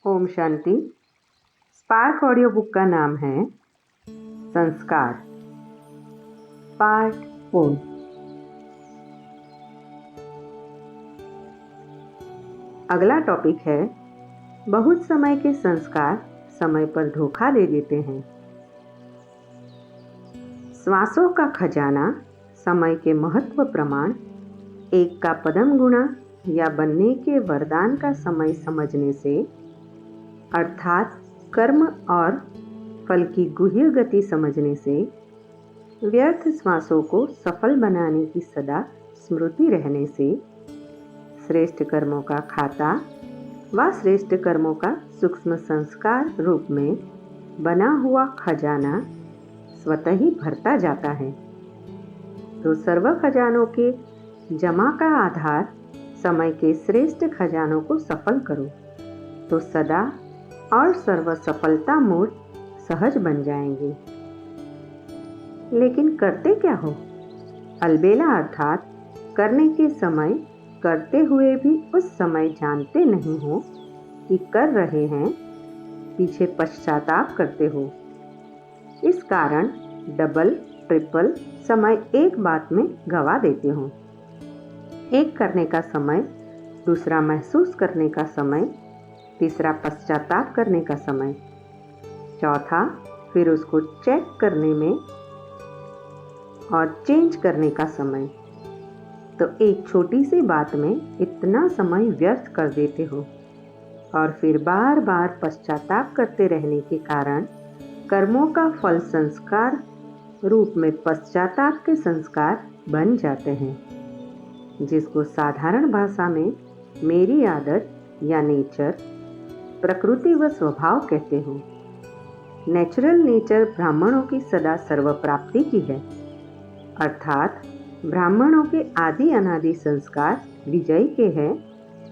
Om Shanti. Spark audio book का नाम है संस्कार, पार्ट 4। अगला टॉपिक है बहुत समय के संस्कार समय पर धोखा दे देते हैं। श्वासों का खजाना, समय के महत्व प्रमाण, एक का पदम गुणा या बनने के वरदान का समय समझने से, अर्थात कर्म और फल की गुह्य गति समझने से, व्यर्थ श्वासों को सफल बनाने की सदा स्मृति रहने से, श्रेष्ठ कर्मों का खाता व श्रेष्ठ कर्मों का सूक्ष्म संस्कार रूप में बना हुआ खजाना स्वतः ही भरता जाता है। तो सर्व खजानों के जमा का आधार समय के श्रेष्ठ खजानों को सफल करो, तो सदा और सर्व सफलता मूल सहज बन जाएंगे। लेकिन करते क्या हो? अलबेला अर्थात करने के समय करते हुए भी उस समय जानते नहीं हो कि कर रहे हैं, पीछे पश्चाताप करते हो। इस कारण डबल ट्रिपल समय एक बात में गवा देते हो। एक करने का समय, दूसरा महसूस करने का समय, तीसरा पश्चाताप करने का समय, चौथा फिर उसको चेक करने में और चेंज करने का समय। तो एक छोटी सी बात में इतना समय व्यर्थ कर देते हो और फिर बार बार पश्चाताप करते रहने के कारण कर्मों का फल संस्कार रूप में पश्चाताप के संस्कार बन जाते हैं, जिसको साधारण भाषा में मेरी आदत या नेचर, प्रकृति व स्वभाव कहते हो। नेचुरल नेचर ब्राह्मणों की सदा सर्व प्राप्ति की है, अर्थात ब्राह्मणों के आदि अनादि संस्कार विजय के हैं,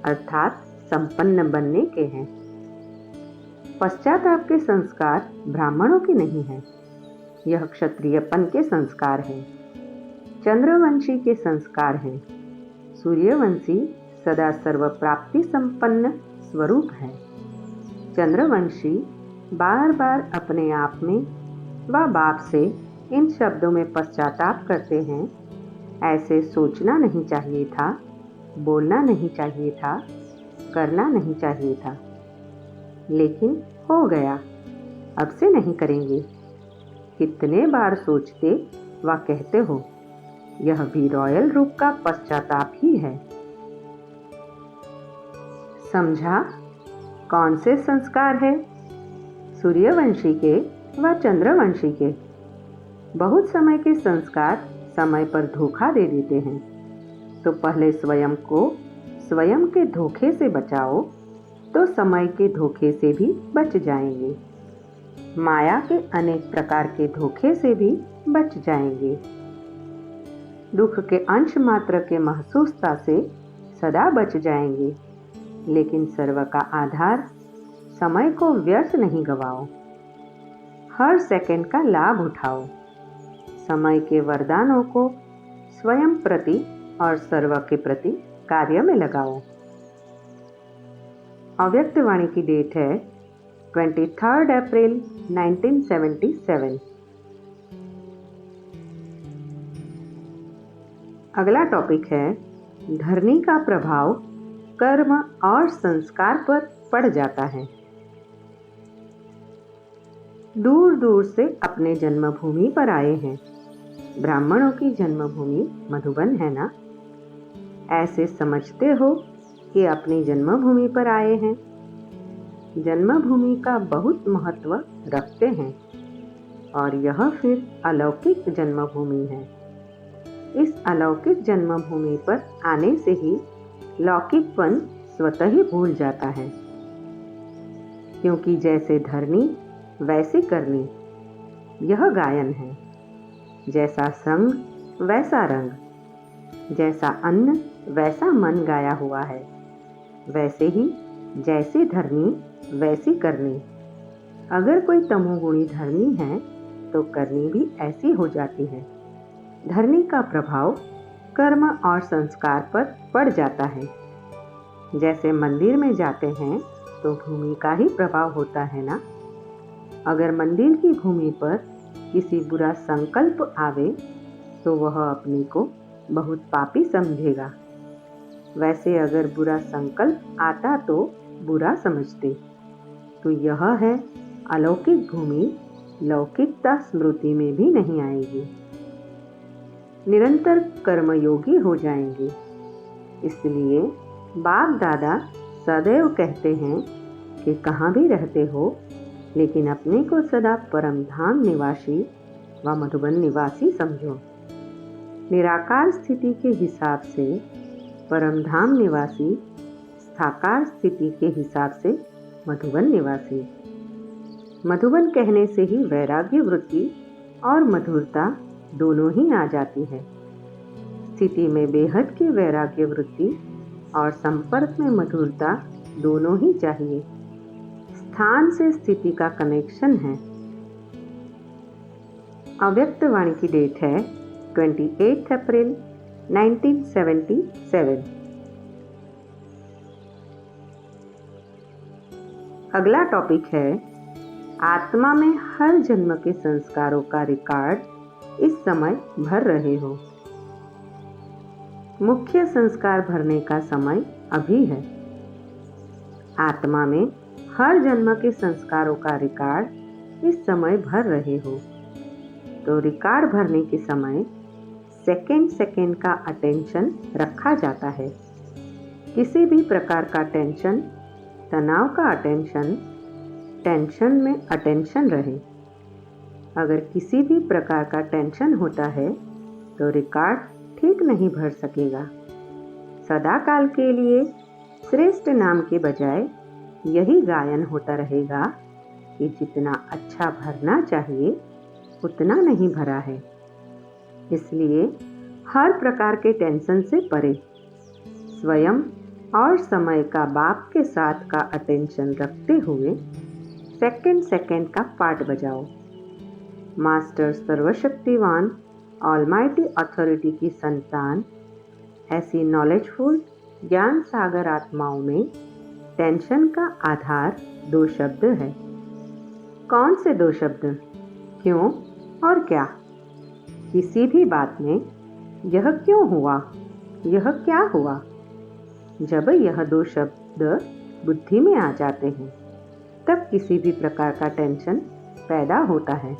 अर्थात संपन्न बनने के हैं। पश्चाताप के संस्कार ब्राह्मणों के नहीं है, यह क्षत्रियपन के संस्कार हैं, चंद्रवंशी के संस्कार हैं। सूर्यवंशी सदा सर्व प्राप्ति संपन्न स्वरूप है। चंद्रवंशी बार बार अपने आप में व बाप से इन शब्दों में पश्चाताप करते हैं, ऐसे सोचना नहीं चाहिए था, बोलना नहीं चाहिए था, करना नहीं चाहिए था, लेकिन हो गया, अब से नहीं करेंगे। कितने बार सोचते व कहते हो, यह भी रॉयल रूप का पश्चाताप ही है। समझा कौन से संस्कार है? सूर्यवंशी के व चंद्रवंशी के। बहुत समय के संस्कार समय पर धोखा दे देते हैं, तो पहले स्वयं को स्वयं के धोखे से बचाओ, तो समय के धोखे से भी बच जाएंगे। माया के अनेक प्रकार के धोखे से भी बच जाएंगे। दुख के अंश मात्र के महसूसता से सदा बच जाएंगे, लेकिन सर्व का आधार समय को व्यर्थ नहीं गवाओ, हर सेकंड का लाभ उठाओ। समय के वरदानों को स्वयं प्रति और सर्व के प्रति कार्य में लगाओ। अव्यक्त वाणी की डेट है 23 अप्रैल 1977। अगला टॉपिक है धरनी का प्रभाव कर्म और संस्कार पर पड़ जाता है। दूर दूर से अपने जन्मभूमि पर आए हैं। ब्राह्मणों की जन्मभूमि मधुबन है ना? ऐसे समझते हो कि अपनी जन्मभूमि पर आए हैं। जन्मभूमि का बहुत महत्व रखते हैं और यह फिर अलौकिक जन्मभूमि है। इस अलौकिक जन्मभूमि पर आने से ही लौकिकपन स्वतः ही भूल जाता है, क्योंकि जैसे धरनी वैसी करनी, यह गायन है। जैसा संग वैसा रंग, जैसा अन्न वैसा मन गाया हुआ है। वैसे ही जैसी धरनी वैसी करनी। अगर कोई तमोगुणी धरनी है तो करनी भी ऐसी हो जाती है। धरनी का प्रभाव कर्म और संस्कार पर पड़ जाता है। जैसे मंदिर में जाते हैं तो भूमि का ही प्रभाव होता है ना। अगर मंदिर की भूमि पर किसी बुरा संकल्प आवे तो वह अपने को बहुत पापी समझेगा। वैसे अगर बुरा संकल्प आता तो बुरा समझते। तो यह है अलौकिक भूमि लौकिकता स्मृति में भी नहीं आएगी। निरंतर कर्मयोगी हो जाएंगे। इसलिए बाप दादा सदैव कहते हैं कि कहाँ भी रहते हो लेकिन अपने को सदा परम धाम निवासी व मधुबन निवासी समझो। निराकार स्थिति के हिसाब से परम धाम निवासी, स्थाकार स्थिति के हिसाब से मधुबन निवासी। मधुबन कहने से ही वैराग्य वृत्ति और मधुरता दोनों ही आ जाती है। स्थिति में बेहद की वैराग्य वृत्ति और संपर्क में मधुरता दोनों ही चाहिए। स्थान से स्थिति का कनेक्शन है। अव्यक्त वाणी की डेट है 28 अप्रैल 1977। अगला टॉपिक है आत्मा में हर जन्म के संस्कारों का रिकॉर्ड इस समय भर रहे हो। मुख्य संस्कार भरने का समय अभी है। आत्मा में हर जन्म के संस्कारों का रिकॉर्ड इस समय भर रहे हो। तो रिकॉर्ड भरने के समय सेकेंड सेकेंड का अटेंशन रखा जाता है। किसी भी प्रकार का टेंशन, तनाव का अटेंशन, टेंशन में अटेंशन रहे। अगर किसी भी प्रकार का टेंशन होता है तो रिकॉर्ड ठीक नहीं भर सकेगा। सदा काल के लिए श्रेष्ठ नाम के बजाय यही गायन होता रहेगा कि जितना अच्छा भरना चाहिए उतना नहीं भरा है। इसलिए हर प्रकार के टेंशन से परे स्वयं और समय का बाप के साथ का अटेंशन रखते हुए सेकंड सेकंड का पाठ बजाओ। मास्टर सर्वशक्तिवान ऑलमाइटी अथॉरिटी की संतान ऐसी नॉलेजफुल ज्ञान सागर आत्माओं में टेंशन का आधार दो शब्द है। कौन से दो शब्द? क्यों और क्या? किसी भी बात में यह क्यों हुआ, यह क्या हुआ, जब यह दो शब्द बुद्धि में आ जाते हैं तब किसी भी प्रकार का टेंशन पैदा होता है।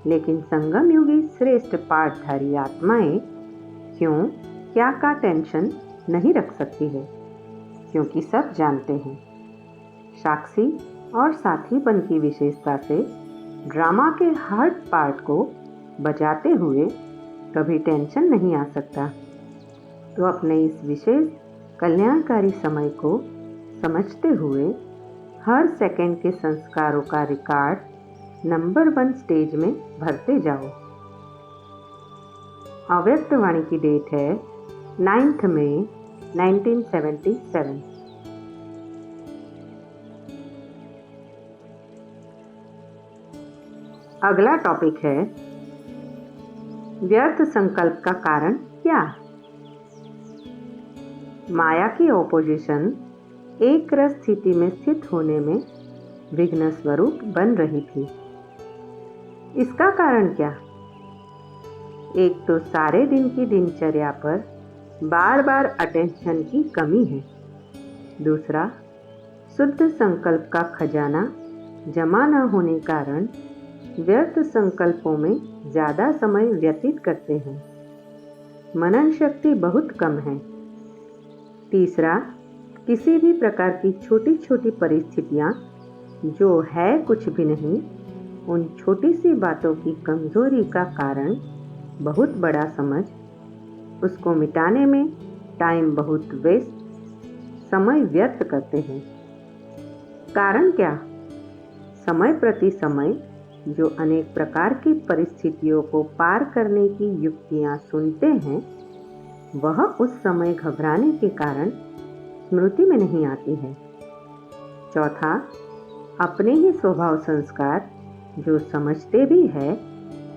लेकिन संगम युगी श्रेष्ठ पाठधारी आत्माएं क्यों क्या का टेंशन नहीं रख सकती है, क्योंकि सब जानते हैं साक्षी और साथीपन की विशेषता से ड्रामा के हर पार्ट को बजाते हुए कभी टेंशन नहीं आ सकता। तो अपने इस विशेष कल्याणकारी समय को समझते हुए हर सेकंड के संस्कारों का रिकॉर्ड नंबर 1 स्टेज में भरते जाओ। अव्यक्त वाणी की डेट है 9 मई 1977। अगला टॉपिक है व्यर्थ संकल्प का कारण क्या। माया की ओपोजिशन एक रस स्थिति में स्थित होने में विघ्न स्वरूप बन रही थी। इसका कारण क्या? एक तो सारे दिन की दिनचर्या पर बार बार अटेंशन की कमी है। दूसरा, शुद्ध संकल्प का खजाना जमा न होने कारण व्यर्थ संकल्पों में ज़्यादा समय व्यतीत करते हैं। मनन शक्ति बहुत कम है। तीसरा, किसी भी प्रकार की छोटी छोटी परिस्थितियाँ जो है कुछ भी नहीं, उन छोटी सी बातों की कमजोरी का कारण बहुत बड़ा समझ उसको मिटाने में टाइम बहुत वेस्ट समय व्यर्थ करते हैं। कारण क्या? समय प्रति समय जो अनेक प्रकार की परिस्थितियों को पार करने की युक्तियां सुनते हैं वह उस समय घबराने के कारण स्मृति में नहीं आती है। चौथा, अपने ही स्वभाव संस्कार जो समझते भी है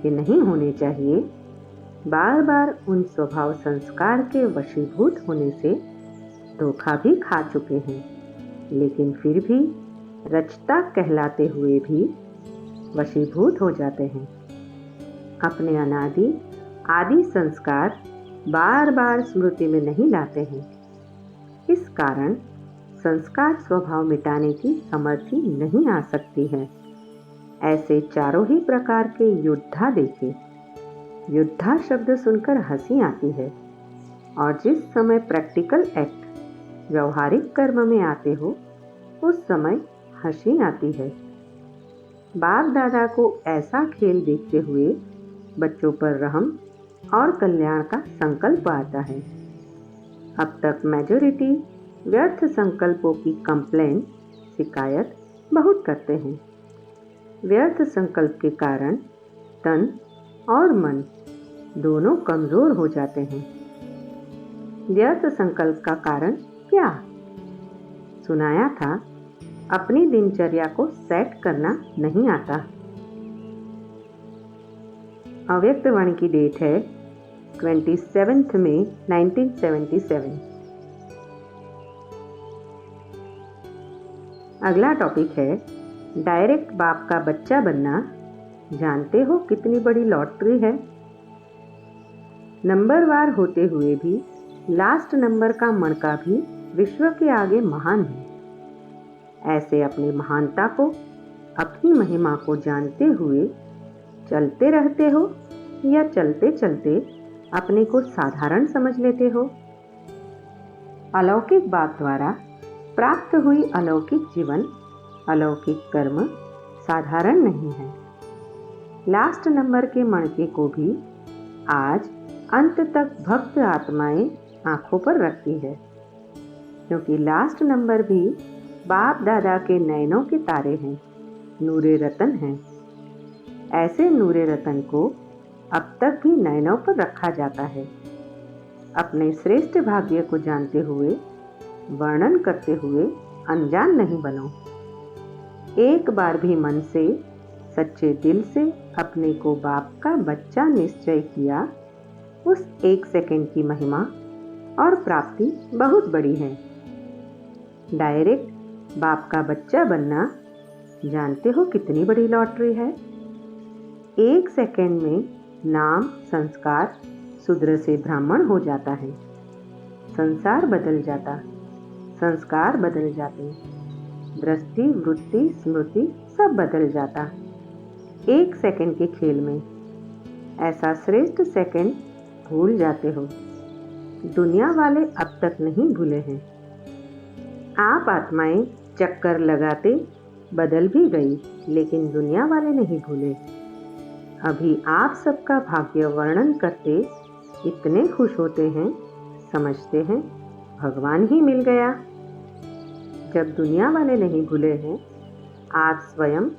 कि नहीं होने चाहिए, बार बार उन स्वभाव संस्कार के वशीभूत होने से धोखा भी खा चुके हैं। लेकिन फिर भी रचता कहलाते हुए भी वशीभूत हो जाते हैं। अपने अनादि आदि संस्कार बार बार स्मृति में नहीं लाते हैं। इस कारण संस्कार स्वभाव मिटाने की समर्थी नहीं आ सकती है। ऐसे चारों ही प्रकार के योद्धा देखे। योद्धा शब्द सुनकर हंसी आती है, और जिस समय प्रैक्टिकल एक्ट व्यवहारिक कर्म में आते हो उस समय हंसी आती है। बाप दादा को ऐसा खेल देखते हुए बच्चों पर रहम और कल्याण का संकल्प आता है। अब तक मेजॉरिटी व्यर्थ संकल्पों की कंप्लेन शिकायत बहुत करते हैं। व्यर्थ संकल्प के कारण तन और मन दोनों कमजोर हो जाते हैं। व्यर्थ संकल्प का कारण क्या? सुनाया था, अपनी दिनचर्या को सेट करना नहीं आता। अव्यक्त वाणी की डेट है 27 मई 1977। अगला टॉपिक है डायरेक्ट बाप का बच्चा बनना। जानते हो कितनी बड़ी लॉटरी है? नंबरवार होते हुए भी लास्ट नंबर का मणका भी विश्व के आगे महान है। ऐसे अपनी महानता को, अपनी महिमा को जानते हुए चलते रहते हो या चलते चलते अपने को साधारण समझ लेते हो? अलौकिक बाप द्वारा प्राप्त हुई अलौकिक जीवन, अलौकिक कर्म साधारण नहीं है। लास्ट नंबर के मणके को भी आज अंत तक भक्त आत्माएं आंखों पर रखती है, क्योंकि लास्ट नंबर भी बाप दादा के नयनों के तारे हैं, नूरे रतन हैं। ऐसे नूरे रतन को अब तक भी नयनों पर रखा जाता है। अपने श्रेष्ठ भाग्य को जानते हुए, वर्णन करते हुए अनजान नहीं बनो। एक बार भी मन से, सच्चे दिल से अपने को बाप का बच्चा निश्चय किया, उस 1 सेकंड की महिमा और प्राप्ति बहुत बड़ी है। डायरेक्ट बाप का बच्चा बनना, जानते हो कितनी बड़ी लॉटरी है? 1 सेकंड में नाम, संस्कार शूद्र से ब्राह्मण हो जाता है। संसार बदल जाता, संस्कार बदल जाते, दृष्टि, वृत्ति, स्मृति सब बदल जाता 1 सेकंड के खेल में। ऐसा श्रेष्ठ सेकंड भूल जाते हो। दुनिया वाले अब तक नहीं भूले हैं। आप आत्माएं चक्कर लगाते बदल भी गई, लेकिन दुनिया वाले नहीं भूले। अभी आप सबका भाग्य वर्णन करते इतने खुश होते हैं, समझते हैं भगवान ही मिल गया। जब दुनिया वाले नहीं भूले हैं, आप स्वयं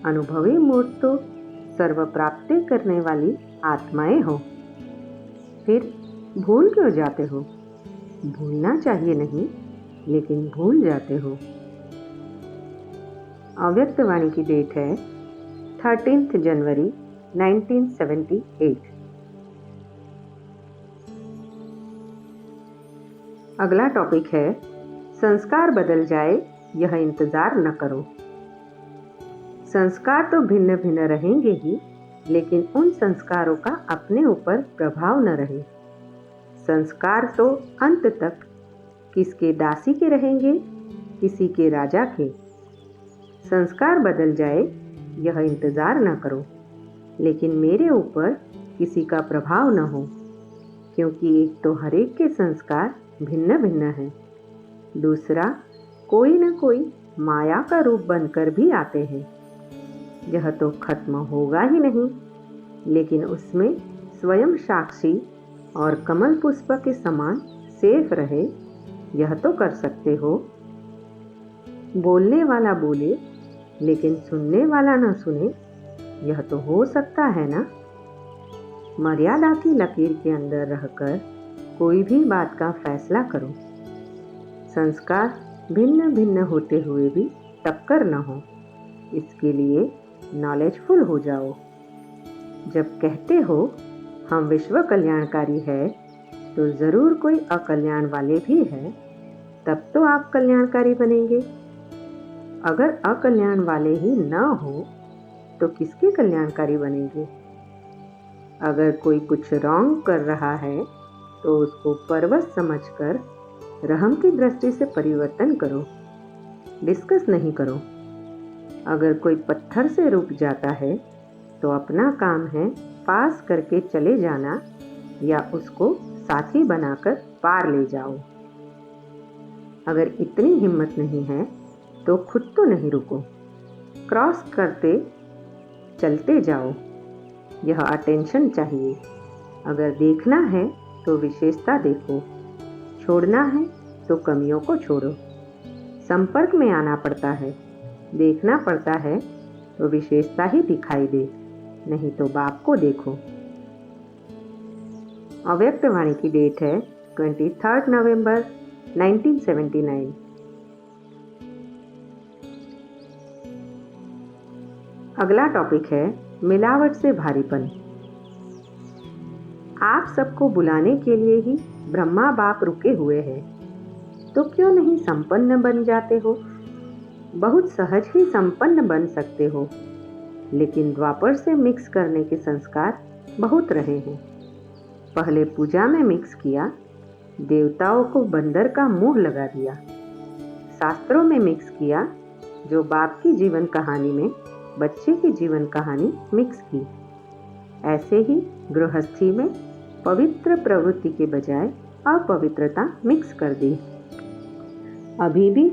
अनुभवी मूर्तो सर्व प्राप्ति करने वाली आत्माएं हो, फिर भूल क्यों जाते हो? भूलना चाहिए नहीं, लेकिन भूल जाते हो। अव्यक्त वाणी की डेट है 13 जनवरी 1978। अगला टॉपिक है संस्कार बदल जाए यह इंतजार न करो। संस्कार तो भिन्न भिन्न रहेंगे ही, लेकिन उन संस्कारों का अपने ऊपर प्रभाव न रहे। संस्कार तो अंत तक किसके दासी के रहेंगे, किसी के राजा के। संस्कार बदल जाए यह इंतजार न करो, लेकिन मेरे ऊपर किसी का प्रभाव न हो, क्योंकि एक तो हरेक के संस्कार भिन्न भिन्न हैं। दूसरा, कोई न कोई माया का रूप बनकर भी आते हैं। यह तो खत्म होगा ही नहीं, लेकिन उसमें स्वयं साक्षी और कमल पुष्प के समान सेफ रहे, यह तो कर सकते हो। बोलने वाला बोले लेकिन सुनने वाला न सुने, यह तो हो सकता है ना। मर्यादा की लकीर के अंदर रहकर कोई भी बात का फैसला करो। संस्कार भिन्न भिन्न होते हुए भी टक्कर न हो, इसके लिए नॉलेजफुल हो जाओ। जब कहते हो हम विश्व कल्याणकारी है, तो जरूर कोई अकल्याण वाले भी है, तब तो आप कल्याणकारी बनेंगे। अगर अकल्याण वाले ही न हो तो किसके कल्याणकारी बनेंगे? अगर कोई कुछ रॉन्ग कर रहा है तो उसको परवश समझकर रहम की दृष्टि से परिवर्तन करो, डिस्कस नहीं करो। अगर कोई पत्थर से रुक जाता है तो अपना काम है पास करके चले जाना या उसको साथी बनाकर पार ले जाओ। अगर इतनी हिम्मत नहीं है तो खुद तो नहीं रुको, क्रॉस करते चलते जाओ। यह अटेंशन चाहिए। अगर देखना है तो विशेषता देखो, छोड़ना है तो कमियों को छोड़ो। संपर्क में आना पड़ता है, देखना पड़ता है तो विशेषता ही दिखाई दे, नहीं तो बाप को देखो। अव्यक्त वाणी की डेट है 23 नवंबर 1979। अगला टॉपिक है मिलावट से भारीपन। आप सबको बुलाने के लिए ही ब्रह्मा बाप रुके हुए हैं, तो क्यों नहीं संपन्न बन जाते हो? बहुत सहज ही संपन्न बन सकते हो, लेकिन द्वापर से मिक्स करने के संस्कार बहुत रहे हैं। पहले पूजा में मिक्स किया, देवताओं को बंदर का मुंह लगा दिया। शास्त्रों में मिक्स किया, जो बाप की जीवन कहानी में बच्चे की जीवन कहानी मिक्स की। ऐसे ही गृहस्थी में पवित्र प्रवृत्ति के बजाय अपवित्रता मिक्स कर दी। अभी भी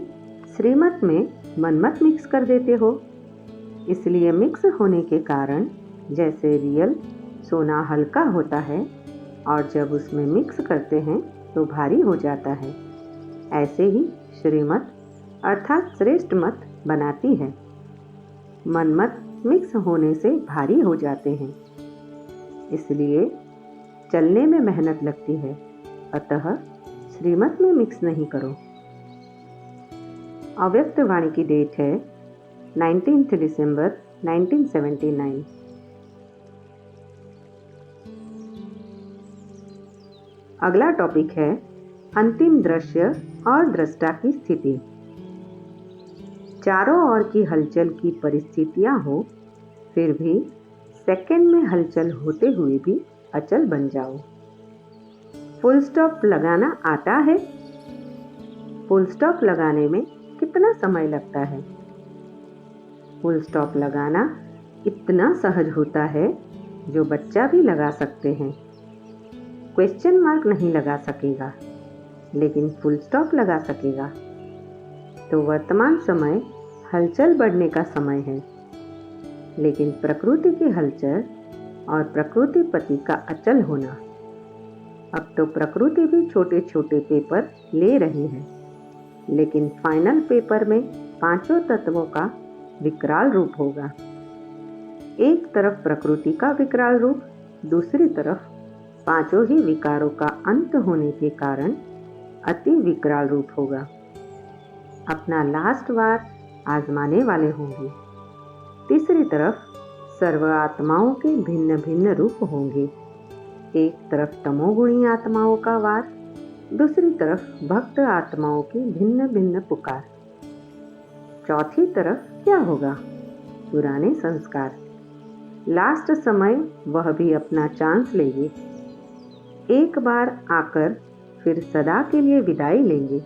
श्रीमत में मनमत मिक्स कर देते हो। इसलिए मिक्स होने के कारण जैसे रियल सोना हल्का होता है और जब उसमें मिक्स करते हैं तो भारी हो जाता है, ऐसे ही श्रीमत अर्थात श्रेष्ठ मत बनाती है। मनमत मिक्स होने से भारी हो जाते हैं, इसलिए चलने में मेहनत लगती है। अतः श्रीमत में मिक्स नहीं करो। अव्यक्त वाणी की डेट है 19 दिसंबर 1979। अगला टॉपिक है अंतिम दृश्य और दृष्टा की स्थिति। चारों ओर की हलचल की परिस्थितियां हो, फिर भी सेकंड में हलचल होते हुए भी अचल बन जाओ। फुल स्टॉप लगाना आता है? फुल स्टॉप लगाने में कितना समय लगता है? फुल स्टॉप लगाना इतना सहज होता है जो बच्चा भी लगा सकते हैं। क्वेश्चन मार्क नहीं लगा सकेगा, लेकिन फुल स्टॉप लगा सकेगा। तो वर्तमान समय हलचल बढ़ने का समय है, लेकिन प्रकृति की हलचल और प्रकृति पति का अचल होना। अब तो प्रकृति भी छोटे छोटे पेपर ले रही है, लेकिन फाइनल पेपर में पांचों तत्वों का विकराल रूप होगा। एक तरफ प्रकृति का विकराल रूप, दूसरी तरफ पांचों ही विकारों का अंत होने के कारण अति विकराल रूप होगा। अपना लास्ट वार आजमाने वाले होंगे। तीसरी तरफ सर्व आत्माओं के भिन्न भिन्न रूप होंगे। एक तरफ तमोगुणी आत्माओं का वार, दूसरी तरफ भक्त आत्माओं की भिन्न भिन्न पुकार। चौथी तरफ क्या होगा? पुराने संस्कार। लास्ट समय वह भी अपना चांस लेंगे। एक बार आकर फिर सदा के लिए विदाई लेंगे।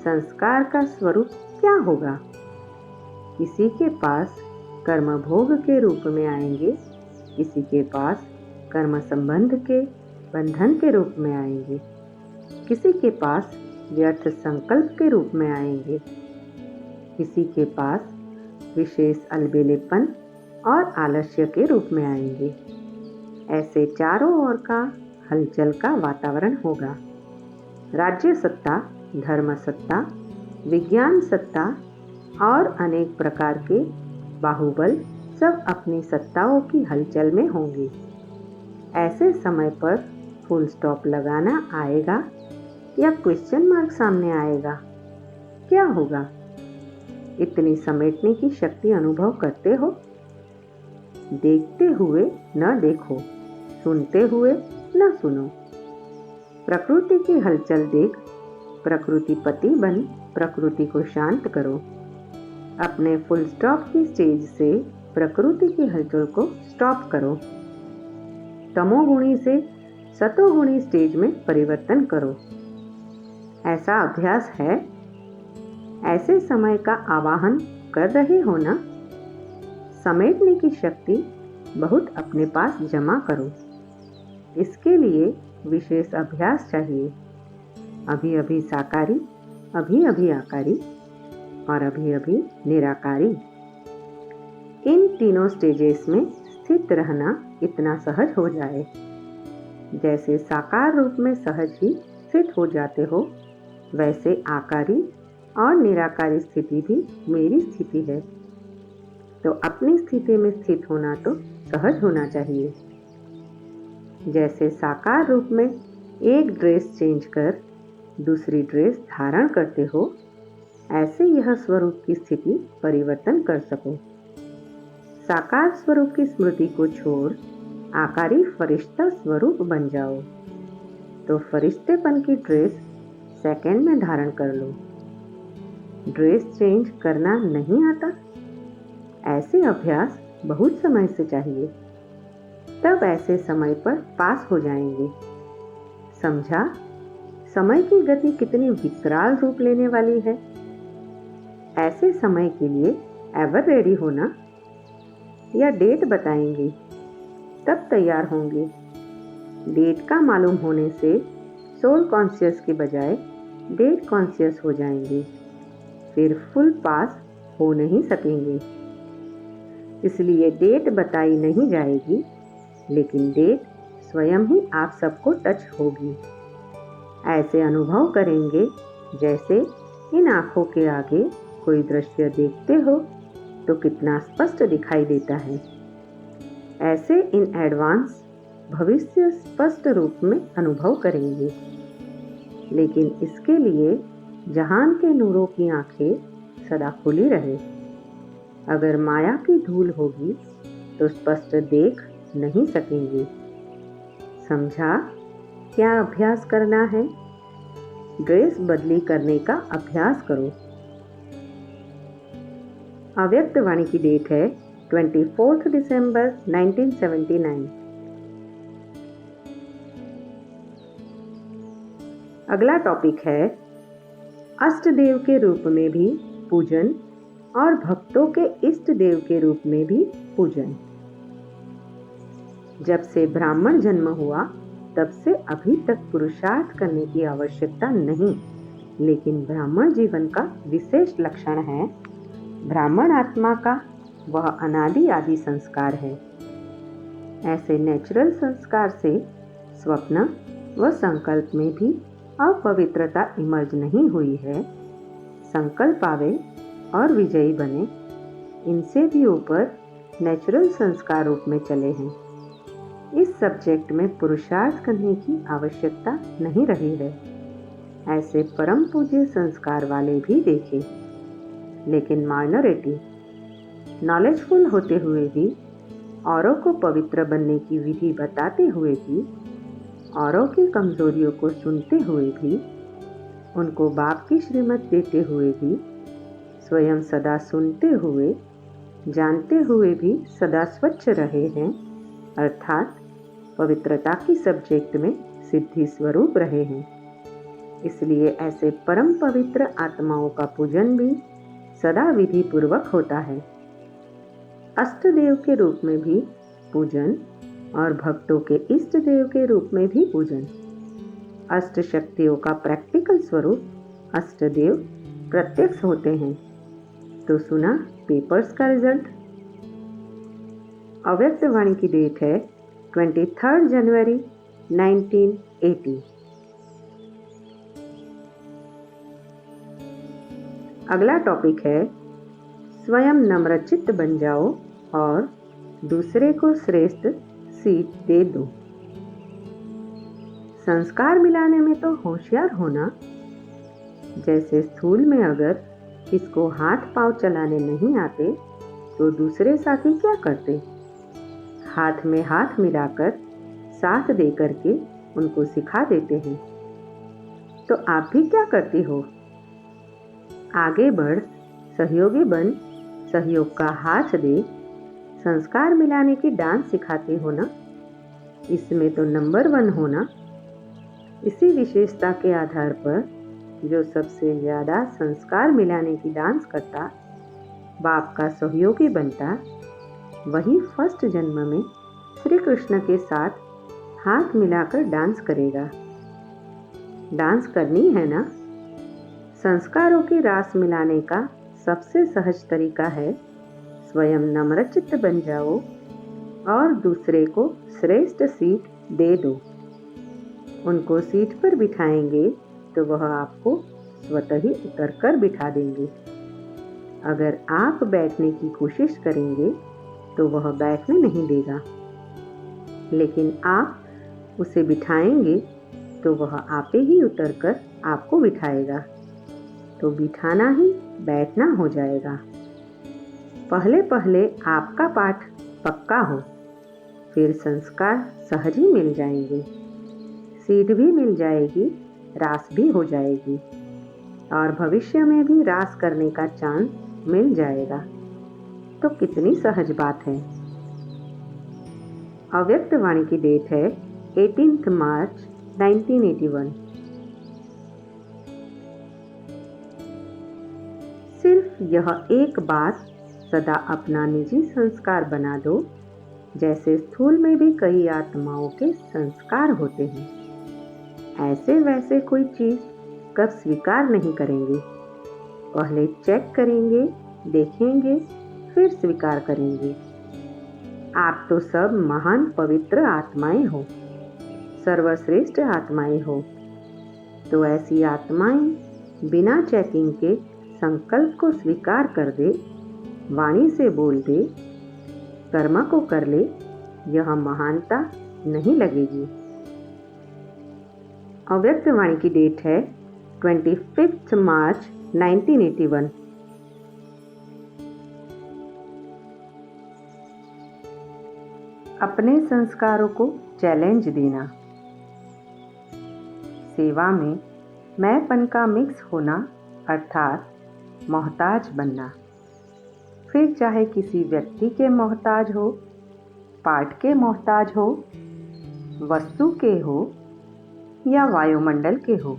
संस्कार का स्वरूप क्या होगा? किसी के पास कर्म भोग के रूप में आएंगे, किसी के पास कर्म संबंध के बंधन के रूप में आएंगे, किसी के पास व्यर्थ संकल्प के रूप में आएंगे, किसी के पास विशेष अलबेलेपन और आलस्य के रूप में आएंगे। ऐसे चारों ओर का हलचल का वातावरण होगा। राज्य सत्ता, धर्म सत्ता, विज्ञान सत्ता और अनेक प्रकार के बाहुबल सब अपनी सत्ताओं की हलचल में होंगे। ऐसे समय पर फुल स्टॉप लगाना आएगा या क्वेश्चन मार्क सामने आएगा? क्या होगा? इतनी समेटने की शक्ति अनुभव करते हो? देखते हुए न देखो, सुनते हुए न सुनो। प्रकृति की हलचल देख प्रकृति पति बन प्रकृति को शांत करो। अपने फुल स्टॉप की स्टेज से प्रकृति की हलचल को स्टॉप करो। तमोगुणी से सतोगुणी स्टेज में परिवर्तन करो। ऐसा अभ्यास है। ऐसे समय का आवाहन कर रहे हो ना? समेटने की शक्ति बहुत अपने पास जमा करो। इसके लिए विशेष अभ्यास चाहिए। अभी अभी साकारी, अभी अभी आकारी और अभी अभी निराकारी। इन तीनों स्टेजेस में स्थित रहना इतना सहज हो जाए जैसे साकार रूप में सहज ही स्थित हो जाते हो, वैसे आकारी और निराकारी स्थिति भी मेरी स्थिति है। तो अपनी स्थिति में स्थित होना तो सहज होना चाहिए। जैसे साकार रूप में एक ड्रेस चेंज कर दूसरी ड्रेस धारण करते हो, ऐसे यह स्वरूप की स्थिति परिवर्तन कर सको। साकार स्वरूप की स्मृति को छोड़ आकारी फरिश्ता स्वरूप बन जाओ तो फरिश्तेपन की ड्रेस सेकंड में धारण कर लो। ड्रेस चेंज करना नहीं आता? ऐसे अभ्यास बहुत समय से चाहिए, तब ऐसे समय पर पास हो जाएंगे। समझा? समय की गति कितनी विकराल रूप लेने वाली है। ऐसे समय के लिए एवर रेडी होना या डेट बताएंगे तब तैयार होंगे। डेट का मालूम होने से सोल कॉन्शियस के बजाय डेट कॉन्शियस हो जाएंगे, फिर फुल पास हो नहीं सकेंगे। इसलिए डेट बताई नहीं जाएगी, लेकिन डेट स्वयं ही आप सबको टच होगी। ऐसे अनुभव करेंगे जैसे इन आंखों के आगे कोई दृश्य देखते हो तो कितना स्पष्ट दिखाई देता है। ऐसे इन एडवांस भविष्य स्पष्ट रूप में अनुभव करेंगे। लेकिन इसके लिए जहान के नूरों की आंखें सदा खुली रहे। अगर माया की धूल होगी तो स्पष्ट देख नहीं सकेंगे। समझा? क्या अभ्यास करना है? ड्रेस बदली करने का अभ्यास करो। अव्यक्त वाणी की डेट है 24 दिसंबर 1979। अगला टॉपिक है अष्ट देव के रूप में भी पूजन और भक्तों के इष्ट देव के रूप में भी पूजन। जब से ब्राह्मण जन्म हुआ तब से अभी तक पुरुषार्थ करने की आवश्यकता नहीं, लेकिन ब्राह्मण जीवन का विशेष लक्षण है ब्राह्मण आत्मा का वह अनादि आदि संस्कार है। ऐसे नेचुरल संस्कार से स्वप्न व संकल्प में भी अपवित्रता इमर्ज नहीं हुई है। संकल्प आवे और विजयी बने, इनसे भी ऊपर नेचुरल संस्कार रूप में चले हैं। इस सब्जेक्ट में पुरुषार्थ करने की आवश्यकता नहीं रही है। ऐसे परम पूज्य संस्कार वाले भी देखे, लेकिन माइनॉरिटी नॉलेजफुल होते हुए भी, औरों को पवित्र बनने की विधि बताते हुए भी, औरों की कमजोरियों को सुनते हुए भी, उनको बाप की श्रीमत देते हुए भी, स्वयं सदा सुनते हुए जानते हुए भी सदा स्वच्छ रहे हैं, अर्थात पवित्रता की सब्जेक्ट में सिद्धि स्वरूप रहे हैं। इसलिए ऐसे परम पवित्र आत्माओं का पूजन भी सदा विधि पूर्वक होता है। अष्ट देव के रूप में भी पूजन और भक्तों के इष्ट देव के रूप में भी पूजन। अष्ट शक्तियों का प्रैक्टिकल स्वरूप अष्ट देव प्रत्यक्ष होते हैं। तो सुना पेपर्स का रिजल्ट। अव्यक्त वाणी की डेट है 23 जनवरी 1980। अगला टॉपिक है स्वयं नम्रचित्त बन जाओ और दूसरे को श्रेष्ठ सीट दे दो। संस्कार मिलाने में तो होशियार होना। जैसे स्थूल में अगर किसको हाथ पांव चलाने नहीं आते तो दूसरे साथी क्या करते? हाथ में हाथ मिलाकर साथ दे करके उनको सिखा देते हैं। तो आप भी क्या करती हो? आगे बढ़ सहयोगी बन, सहयोग का हाथ दे, संस्कार मिलाने की डांस सिखाते हो ना, इसमें तो नंबर 1 होना। इसी विशेषता के आधार पर जो सबसे ज़्यादा संस्कार मिलाने की डांस करता, बाप का सहयोगी बनता, वही फर्स्ट जन्म में श्री कृष्ण के साथ हाथ मिलाकर डांस करेगा। डांस करनी है ना? संस्कारों की रास मिलाने का सबसे सहज तरीका है स्वयं नम्रचित्त बन जाओ और दूसरे को श्रेष्ठ सीट दे दो। उनको सीट पर बिठाएंगे तो वह आपको स्वतः ही उतरकर बिठा देंगे। अगर आप बैठने की कोशिश करेंगे तो वह बैठने नहीं देगा, लेकिन आप उसे बिठाएंगे तो वह आपे ही उतरकर आपको बिठाएगा। तो बिठाना ही बैठना हो जाएगा। पहले पहले आपका पाठ पक्का हो, फिर संस्कार सहज ही मिल जाएंगे। सीट भी मिल जाएगी, रास भी हो जाएगी और भविष्य में भी रास करने का चांस मिल जाएगा। तो कितनी सहज बात है। अव्यक्त वाणी की डेट है 18 मार्च 1981। सिर्फ यह एक बात सदा अपना निजी संस्कार बना दो, जैसे स्थूल में भी कई आत्माओं के संस्कार होते हैं, ऐसे वैसे कोई चीज कब स्वीकार नहीं करेंगे। पहले चेक करेंगे, देखेंगे, फिर स्वीकार करेंगे। आप तो सब महान पवित्र आत्माएं हो, सर्वश्रेष्ठ आत्माएं हो। तो ऐसी आत्माएं बिना चेकिंग के संकल्प को स्वीकार कर दे, वाणी से बोल दे, कर्म को कर ले, यह महानता नहीं लगेगी। अव्यक्त वाणी की डेट है 25 मार्च 1981। अपने संस्कारों को चैलेंज देना। सेवा में मैंपन का मिक्स होना अर्थात मोहताज बनना। फिर चाहे किसी व्यक्ति के मोहताज हो, पाठ के मोहताज हो, वस्तु के हो या वायुमंडल के हो,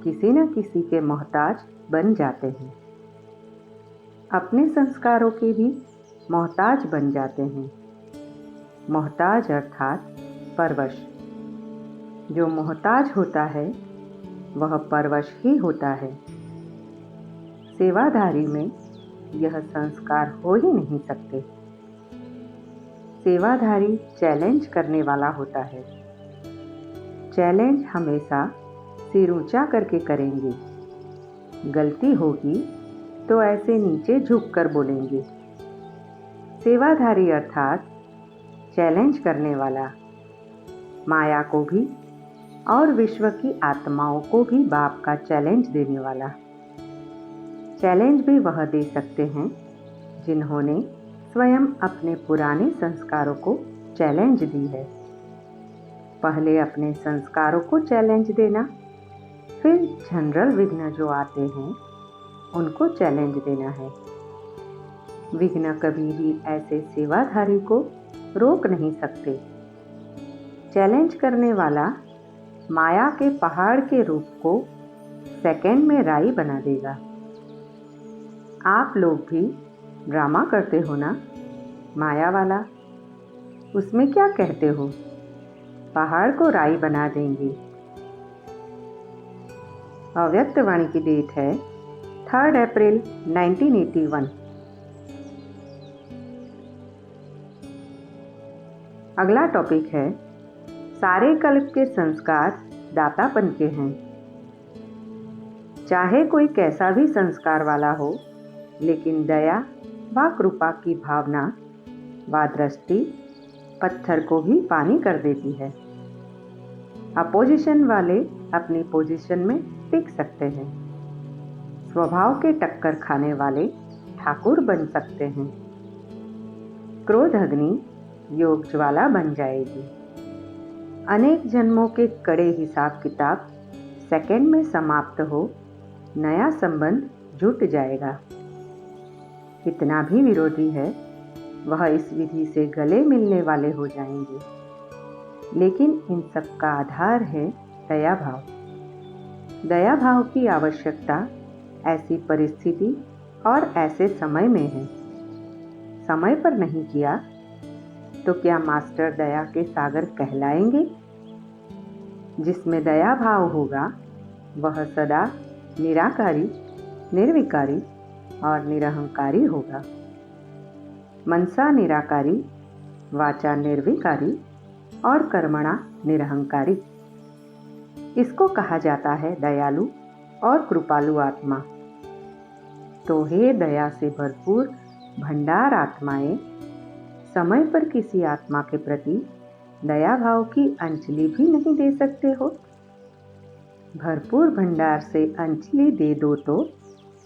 किसी न किसी के मोहताज बन जाते हैं। अपने संस्कारों के भी मोहताज बन जाते हैं। मोहताज अर्थात परवश। जो मोहताज होता है वह परवश ही होता है। सेवाधारी में यह संस्कार हो ही नहीं सकते। सेवाधारी चैलेंज करने वाला होता है। चैलेंज हमेशा सिर ऊंचा करके करेंगे। गलती होगी तो ऐसे नीचे झुककर बोलेंगे। सेवाधारी अर्थात चैलेंज करने वाला, माया को भी और विश्व की आत्माओं को भी बाप का चैलेंज देने वाला। चैलेंज भी वह दे सकते हैं जिन्होंने स्वयं अपने पुराने संस्कारों को चैलेंज दी है। पहले अपने संस्कारों को चैलेंज देना, फिर जनरल विघ्न जो आते हैं उनको चैलेंज देना है। विघ्न कभी भी ऐसे सेवाधारी को रोक नहीं सकते। चैलेंज करने वाला माया के पहाड़ के रूप को सेकंड में राई बना देगा। आप लोग भी ड्रामा करते हो ना, माया वाला, उसमें क्या कहते हो, पहाड़ को राई बना देंगे। अव्यक्त वाणी की डेट है 3 अप्रैल 1981। अगला टॉपिक है सारे कल्प के संस्कार दातापन के हैं। चाहे कोई कैसा भी संस्कार वाला हो, लेकिन दया व कृपा की भावना व दृष्टि पत्थर को भी पानी कर देती है। अपोजिशन वाले अपनी पोजीशन में टिक सकते हैं। स्वभाव के टक्कर खाने वाले ठाकुर बन सकते हैं। क्रोध अग्नि योग ज्वाला बन जाएगी। अनेक जन्मों के कड़े हिसाब किताब सेकंड में समाप्त हो, नया संबंध जुट जाएगा। कितना भी विरोधी है, वह इस विधि से गले मिलने वाले हो जाएंगे। लेकिन इन सब का आधार है दया भाव। दया भाव की आवश्यकता ऐसी परिस्थिति और ऐसे समय में है। समय पर नहीं किया तो क्या मास्टर दया के सागर कहलाएंगे? जिसमें दया भाव होगा वह सदा निराकारी, निर्विकारी और निरहंकारी होगा। मनसा निराकारी, वाचा निर्विकारी और कर्मणा निरहंकारी। इसको कहा जाता है दयालु और कृपालु आत्मा। तो हे दया से भरपूर भंडार आत्माएं, समय पर किसी आत्मा के प्रति दया भाव की अंजलि भी नहीं दे सकते हो? भरपूर भंडार से अंजलि दे दो तो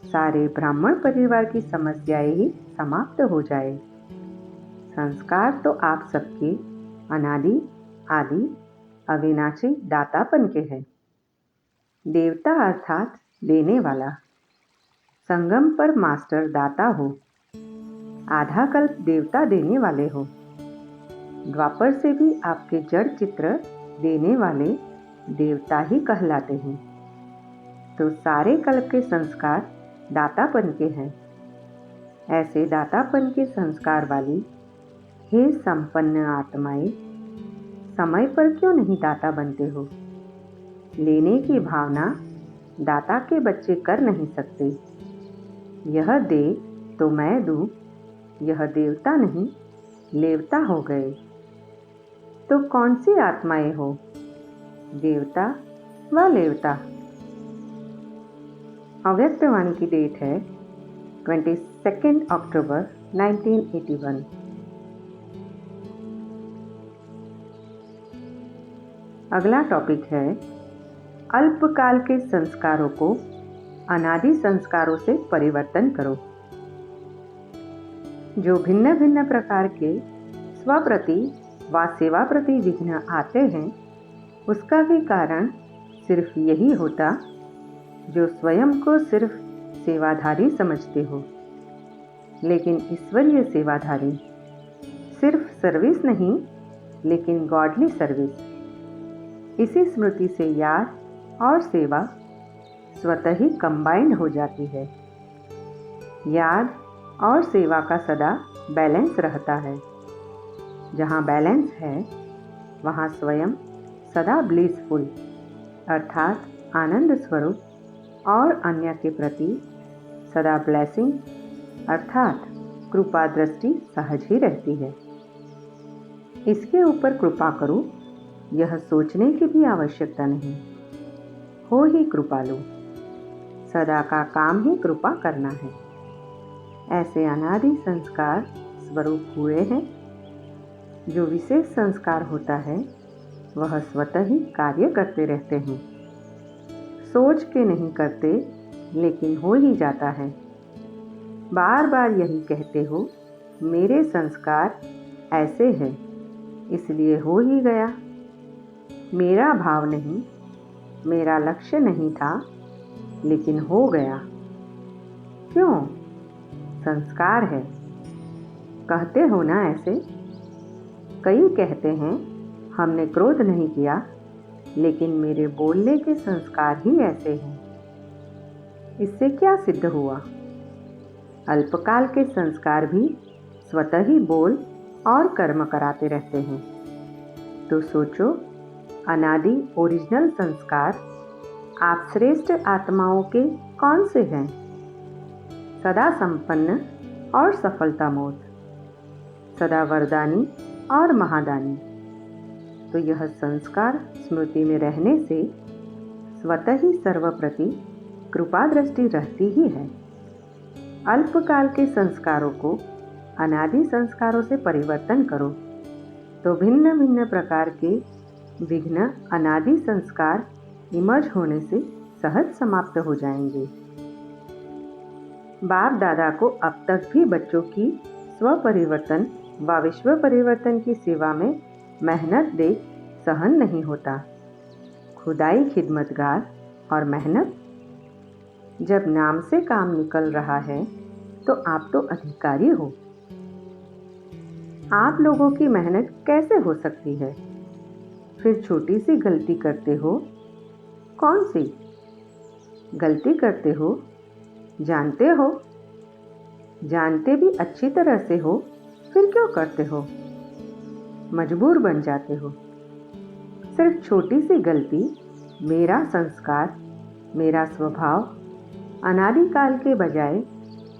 सारे ब्राह्मण परिवार की समस्याएं ही समाप्त हो जाए। संस्कार तो आप सबके अनादि आदि अविनाशी दातापन के हैं। देवता अर्थात देने वाला। संगम पर मास्टर दाता हो, आधा कल्प देवता देने वाले हो। द्वापर से भी आपके जड़ चित्र देने वाले देवता ही कहलाते हैं। तो सारे कल्प के संस्कार दातापन के हैं। ऐसे दातापन के संस्कार वाली हे संपन्न आत्माएं, समय पर क्यों नहीं दाता बनते हो? लेने की भावना दाता के बच्चे कर नहीं सकते। यह दे तो मैं दूं, यह देवता नहीं लेवता हो गए। तो कौन सी आत्माएं हो, देवता व लेवता? अव्यक्तवाणी की डेट है 22 अक्टूबर 1981। अगला टॉपिक है अल्पकाल के संस्कारों को अनादि संस्कारों से परिवर्तन करो। जो भिन्न भिन्न प्रकार के स्वप्रति व सेवा प्रति विघ्न आते हैं, उसका भी कारण सिर्फ यही होता जो स्वयं को सिर्फ सेवाधारी समझते हो। लेकिन ईश्वरीय सेवाधारी सिर्फ सर्विस नहीं, लेकिन गॉडली सर्विस। इसी स्मृति से याद और सेवा स्वतः ही कंबाइंड हो जाती है। याद और सेवा का सदा बैलेंस रहता है। जहाँ बैलेंस है वहाँ स्वयं सदा ब्लिसफुल अर्थात आनंद स्वरूप और अन्य के प्रति सदा ब्लेसिंग अर्थात कृपा दृष्टि सहज ही रहती है। इसके ऊपर कृपा करूं, यह सोचने की भी आवश्यकता नहीं। हो ही कृपालु, सदा का काम ही कृपा करना है। ऐसे अनादि संस्कार स्वरूप हुए हैं। जो विशेष संस्कार होता है वह स्वतः ही कार्य करते रहते हैं। सोच के नहीं करते, लेकिन हो ही जाता है। बार बार यही कहते हो, मेरे संस्कार ऐसे हैं इसलिए हो ही गया। मेरा भाव नहीं, मेरा लक्ष्य नहीं था, लेकिन हो गया। क्यों? संस्कार है। कहते हो ना ऐसे? कई कहते हैं हमने क्रोध नहीं किया, लेकिन मेरे बोलने के संस्कार ही ऐसे हैं। इससे क्या सिद्ध हुआ? अल्पकाल के संस्कार भी स्वतः ही बोल और कर्म कराते रहते हैं। तो सोचो, अनादि ओरिजिनल संस्कार आप श्रेष्ठ आत्माओं के कौन से हैं? सदा संपन्न और सफलता मोद, सदा वरदानी और महादानी। तो यह संस्कार स्मृति में रहने से स्वतः ही सर्वप्रति कृपा दृष्टि रहती ही है। अल्पकाल के संस्कारों को अनादि संस्कारों से परिवर्तन करो तो भिन्न भिन्न प्रकार के विघ्न अनादि संस्कार इमर्ज होने से सहज समाप्त हो जाएंगे। बाप दादा को अब तक भी बच्चों की स्वपरिवर्तन व विश्व परिवर्तन की सेवा में मेहनत देख सहन नहीं होता। खुदाई खिदमतगार और मेहनत जब नाम से काम निकल रहा है तो आप तो अधिकारी हो। आप लोगों की मेहनत कैसे हो सकती है? फिर छोटी सी गलती करते हो। कौन सी गलती करते हो? जानते हो, जानते भी अच्छी तरह से हो, फिर क्यों करते हो? मजबूर बन जाते हो। सिर्फ छोटी सी गलती मेरा संस्कार, मेरा स्वभाव अनादिकाल के बजाय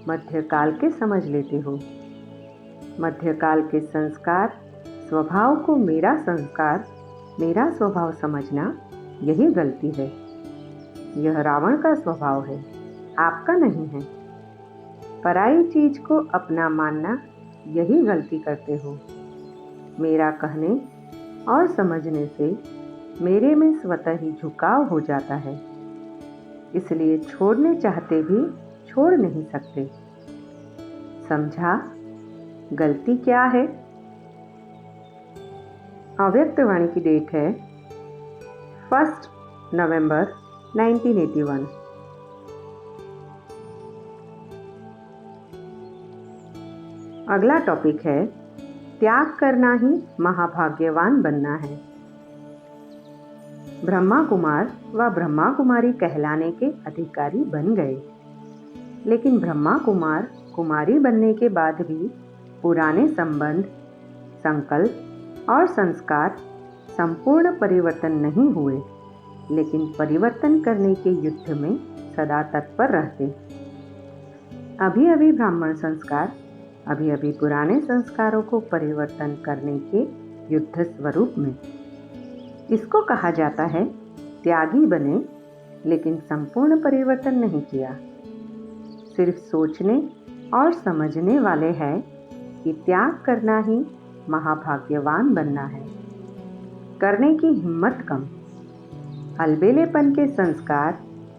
मध्यकाल के समझ लेते हो। मध्यकाल के संस्कार स्वभाव को मेरा संस्कार, मेरा स्वभाव समझना, यही गलती है। यह रावण का स्वभाव है, आपका नहीं है। पराई चीज को अपना मानना, यही गलती करते हो। मेरा कहने और समझने से मेरे में स्वतः ही झुकाव हो जाता है, इसलिए छोड़ने चाहते भी छोड़ नहीं सकते। समझा गलती क्या है? अव्यक्त वाणी की डेट है 1 नवंबर 1981। अगला टॉपिक है त्याग करना ही महाभाग्यवान बनना है। ब्रह्मा कुमार व ब्रह्मा कुमारी कहलाने के अधिकारी बन गए, लेकिन ब्रह्मा कुमार कुमारी बनने के बाद भी पुराने संबंध, संकल्प और संस्कार संपूर्ण परिवर्तन नहीं हुए, लेकिन परिवर्तन करने के युद्ध में सदा तत्पर रहते। अभी अभी ब्राह्मण संस्कार, अभी अभी पुराने संस्कारों को परिवर्तन करने के युद्ध स्वरूप में। इसको कहा जाता है त्यागी बने, लेकिन संपूर्ण परिवर्तन नहीं किया। सिर्फ सोचने और समझने वाले हैं कि त्याग करना ही महाभाग्यवान बनना है। करने की हिम्मत कम। अलबेलेपन के संस्कार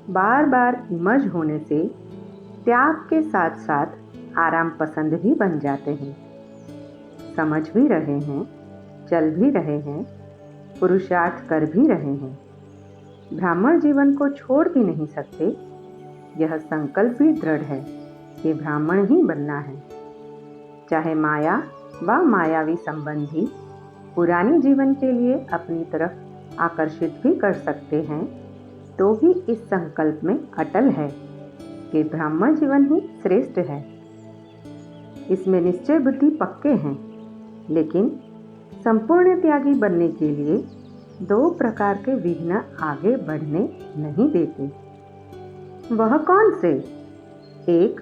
बार बार इमर्ज होने से त्याग के साथ साथ आराम पसंद भी बन जाते हैं। समझ भी रहे हैं, चल भी रहे हैं, पुरुषार्थ कर भी रहे हैं। ब्राह्मण जीवन को छोड़ भी नहीं सकते। यह संकल्प भी दृढ़ है कि ब्राह्मण ही बनना है। चाहे माया व मायावी संबंधी पुरानी जीवन के लिए अपनी तरफ आकर्षित भी कर सकते हैं, तो भी इस संकल्प में अटल है कि ब्राह्मण जीवन ही श्रेष्ठ है। इसमें निश्चय बुद्धि पक्के हैं, लेकिन संपूर्ण त्यागी बनने के लिए 2 प्रकार के विघ्न आगे बढ़ने नहीं देते। वह कौन से? एक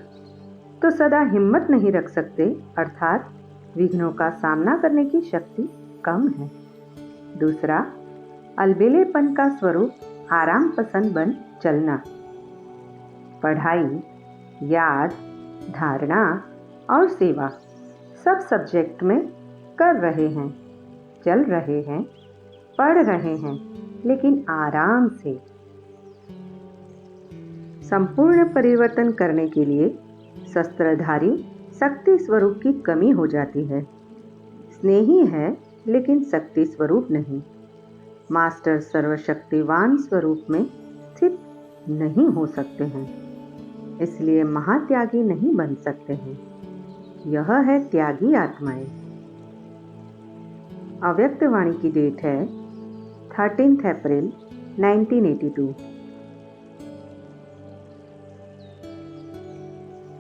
तो सदा हिम्मत नहीं रख सकते, अर्थात विघ्नों का सामना करने की शक्ति कम है। दूसरा, अलबेलेपन का स्वरूप आराम पसंद बन चलना। पढ़ाई, याद, धारणा और सेवा सब सब्जेक्ट में कर रहे हैं, चल रहे हैं, पढ़ रहे हैं, लेकिन आराम से। संपूर्ण परिवर्तन करने के लिए शस्त्रधारी शक्ति स्वरूप की कमी हो जाती है। स्नेही है लेकिन शक्ति स्वरूप नहीं। मास्टर सर्वशक्तिवान स्वरूप में स्थित नहीं हो सकते हैं, इसलिए महात्यागी नहीं बन सकते हैं। यह है त्यागी आत्माएं। अव्यक्त वाणी की डेट है 13 अप्रैल 1982।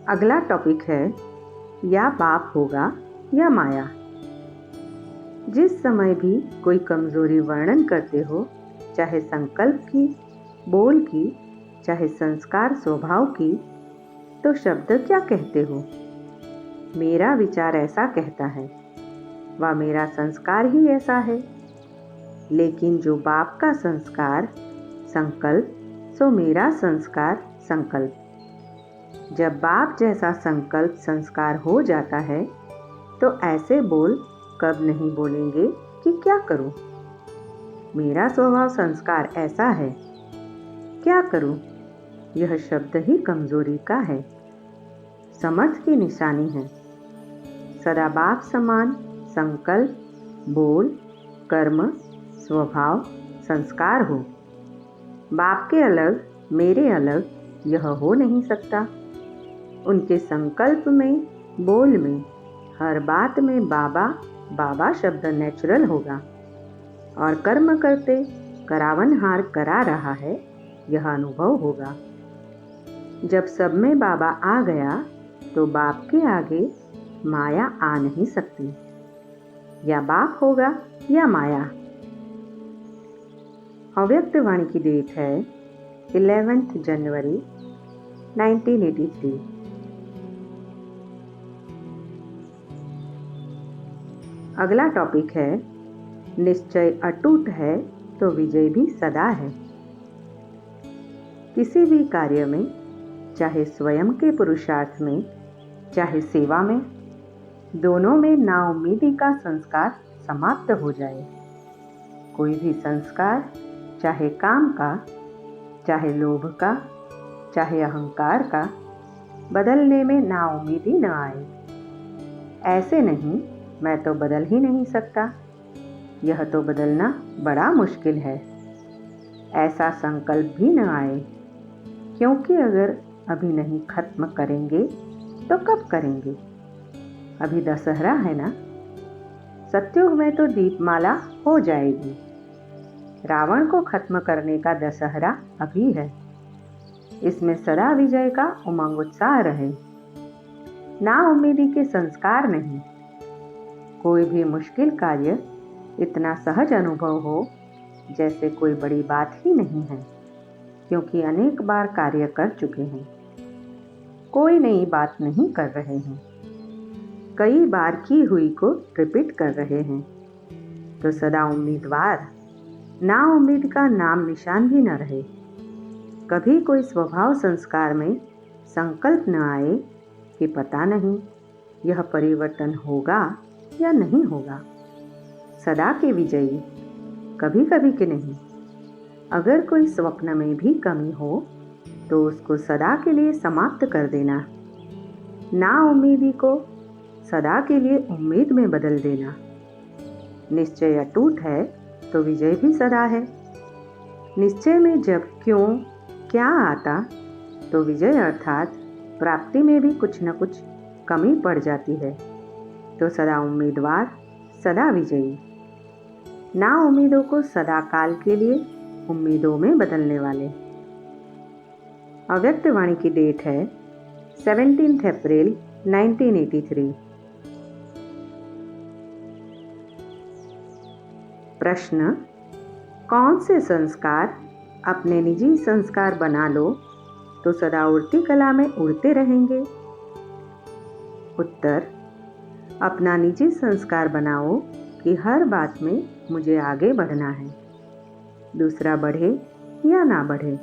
अगला टॉपिक है या बाप होगा या माया। जिस समय भी कोई कमजोरी वर्णन करते हो, चाहे संकल्प की, बोल की, चाहे संस्कार स्वभाव की, तो शब्द क्या कहते हो? मेरा विचार ऐसा कहता है व मेरा संस्कार ही ऐसा है। लेकिन जो बाप का संस्कार संकल्प, सो मेरा संस्कार संकल्प। जब बाप जैसा संकल्प संस्कार हो जाता है, तो ऐसे बोल कब नहीं बोलेंगे कि क्या करूं? मेरा स्वभाव संस्कार ऐसा है, क्या करूं? यह शब्द ही कमजोरी का है, समर्थ की निशानी है। सदा बाप समान संकल्प, बोल, कर्म, स्वभाव, संस्कार हो। बाप के अलग, मेरे अलग, यह हो नहीं सकता। उनके संकल्प में, बोल में, हर बात में बाबा बाबा शब्द नेचुरल होगा और कर्म करते करावनहार करा रहा है, यह अनुभव होगा। जब सब में बाबा आ गया तो बाप के आगे माया आ नहीं सकती। या बाप होगा या माया। अव्यक्त वाणी की डेट है 11 जनवरी 1983। अगला टॉपिक है निश्चय अटूट है तो विजय भी सदा है। किसी भी कार्य में, चाहे स्वयं के पुरुषार्थ में, चाहे सेवा में, दोनों में नाउम्मीदी का संस्कार समाप्त हो जाए। कोई भी संस्कार, चाहे काम का, चाहे लोभ का, चाहे अहंकार का, बदलने में नाउम्मीदी न आए। ऐसे नहीं, मैं तो बदल ही नहीं सकता, यह तो बदलना बड़ा मुश्किल है, ऐसा संकल्प भी न आए। क्योंकि अगर अभी नहीं खत्म करेंगे तो कब करेंगे? अभी दशहरा है ना, सत्युग में तो दीपमाला हो जाएगी। रावण को खत्म करने का दशहरा अभी है। इसमें सदा विजय का उमंग उत्साह रहे, नाउम्मीदी के संस्कार नहीं। कोई भी मुश्किल कार्य इतना सहज अनुभव हो जैसे कोई बड़ी बात ही नहीं है, क्योंकि अनेक बार कार्य कर चुके हैं। कोई नई बात नहीं कर रहे हैं, कई बार की हुई को रिपीट कर रहे हैं। तो सदा उम्मीदवार, नाउम्मीद का नाम निशान भी न रहे। कभी कोई स्वभाव संस्कार में संकल्प न आए कि पता नहीं यह परिवर्तन होगा या नहीं होगा। सदा के विजयी, कभी कभी के नहीं। अगर कोई स्वप्न में भी कमी हो तो उसको सदा के लिए समाप्त कर देना। नाउम्मीदी को सदा के लिए उम्मीद में बदल देना। निश्चय अटूट है तो विजय भी सदा है। निश्चय में जब क्यों क्या आता तो विजय अर्थात प्राप्ति में भी कुछ न कुछ कमी पड़ जाती है। तो सदा उम्मीदवार, सदा विजयी। नाउम्मीदों को सदा काल के लिए उम्मीदों में बदलने वाले। अव्यक्त वाणी की डेट है 17 अप्रैल 1983। प्रश्न, कौन से संस्कार अपने निजी संस्कार बना लो तो सदा उड़ती कला में उड़ते रहेंगे? उत्तर, अपना निजी संस्कार बनाओ कि हर बात में मुझे आगे बढ़ना है। दूसरा बढ़े या ना बढ़े,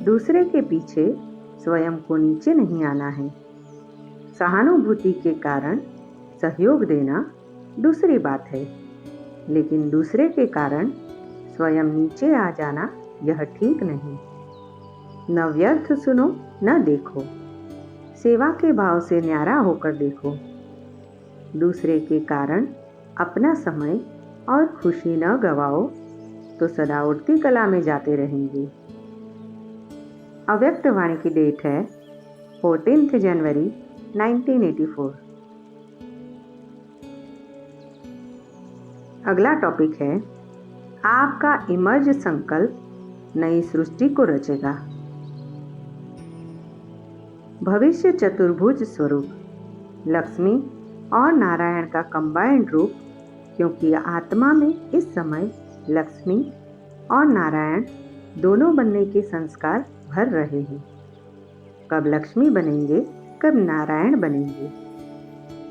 दूसरे के पीछे स्वयं को नीचे नहीं आना है। सहानुभूति के कारण सहयोग देना दूसरी बात है, लेकिन दूसरे के कारण स्वयं नीचे आ जाना यह ठीक नहीं। न व्यर्थ सुनो न देखो, सेवा के भाव से न्यारा होकर देखो। दूसरे के कारण अपना समय और खुशी न गवाओ तो सदा उड़ती कला में जाते रहेंगे। अव्यक्त वाणी की डेट है 14 जनवरी 1984। अगला टॉपिक है आपका इमर्ज संकल्प नई सृष्टि को रचेगा। भविष्य चतुर्भुज स्वरूप लक्ष्मी और नारायण का कंबाइंड रूप, क्योंकि आत्मा में इस समय लक्ष्मी और नारायण दोनों बनने के संस्कार भर रहे हैं। कब लक्ष्मी बनेंगे, कब नारायण बनेंगे।